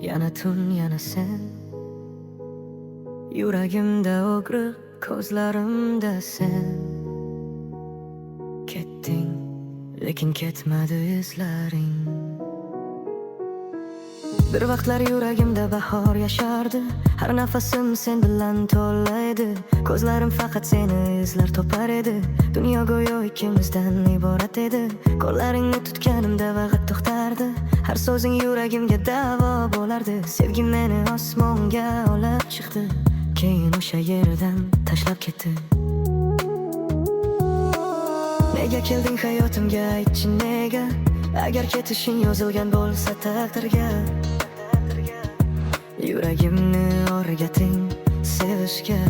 Yana tun, yana sen. Yuragimda o'g'riq, ko'zlarimda sen. Ketding, lekin ketmadi izlaring. Bir vaqtlar yuragimda bahor yashardi. Har nafasim sen bilan to'laydi. Ko'zlarim faqat seni izlar topar edi. Dunyo go'yo ikkimizdan iborat edi. Qo'llaringni tutganimda vaqt to'xtardi. Har so'zing yuragimga davo bo'lardi. Sevgim meni osmonga olib chiqdi, keyin o'sha yerdan tashlab ketdi. Nega kelding hayotimga, aytchi nega? Agar ketishing yozilgan bo'lsa taqdirga, yuragimni o'rgating sevishga.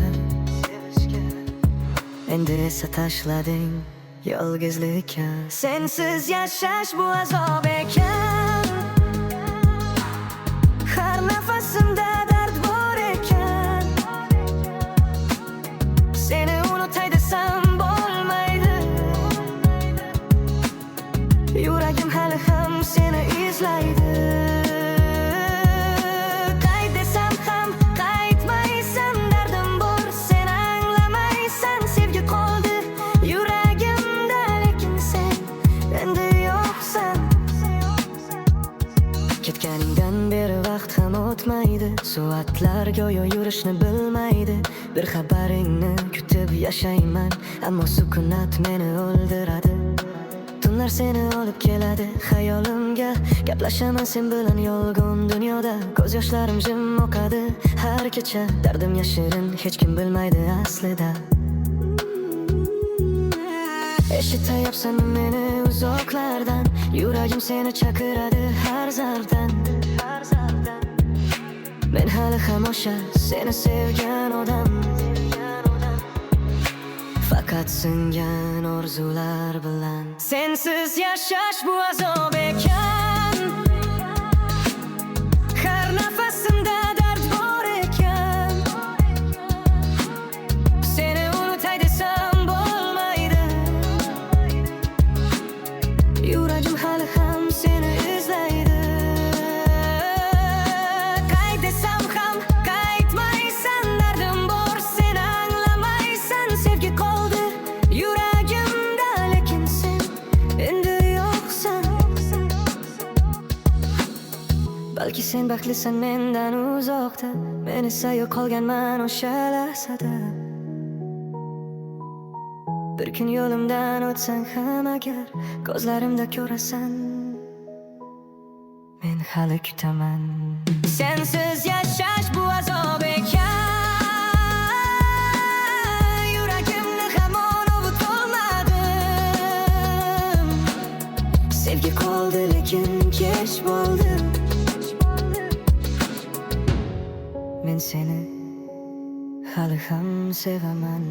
Endi esa tashlading yolg'izlikka. Sensiz yashash bu azob ekan. Har nafasimda dard bor ekan. Seni unutay desam bo'lmaydi. Yuragim hali ham seni izlaydi. Qayt desam ham qaytmaysan, dardim bor, sen anglamaysan. Sevgi qoldi yuragimda, lekin sen endi yo'qsan. Ketganingdan beri vaqt ham o'tmaydi. Soatlar go'yo yurishni bilmaydi. Bir xabaringni kutib yashayman, ammo sukunat meni o'ldiradi. Tunlar seni olib keladi xayolimga. Gaplashaman sen bilan yolg'on dunyoda. Ko'z yoshlarim jim oqadi har kecha. Dardim yashirin, hech kim bilmaydi aslida. Eshitayapsan meni uzoqlardan. Yuragim seni chaqiradi har zarbdan. Men hali ham o'sha seni sevgan odam. Faqat singan orzular bilan. Sensiz yashash bu azob ekan. Har nafasimda dard bor ekan. Seni unutay desam bo'lmaydi. Yuragim hali ham seni izlaydi. Qayt desam ham qaytmaysan, dardim bor, sen anglamaysan. Sevgi qoldi yuragimda, lekin sen endi yo'qsan. Balki sen baxtlisan mendan uzoqda, men esa yo'qolganman o'sha lahzada. Bir kun yo'limdan o'tsang ham agar, ko'zlarimda ko'rasan, men hali kutaman. Sensiz yashash bu azob ekan. Yuragimni hamon ovutolmadim. Sevgi qoldi, lekin kech bo'ldi. Men seni hali ham sevaman.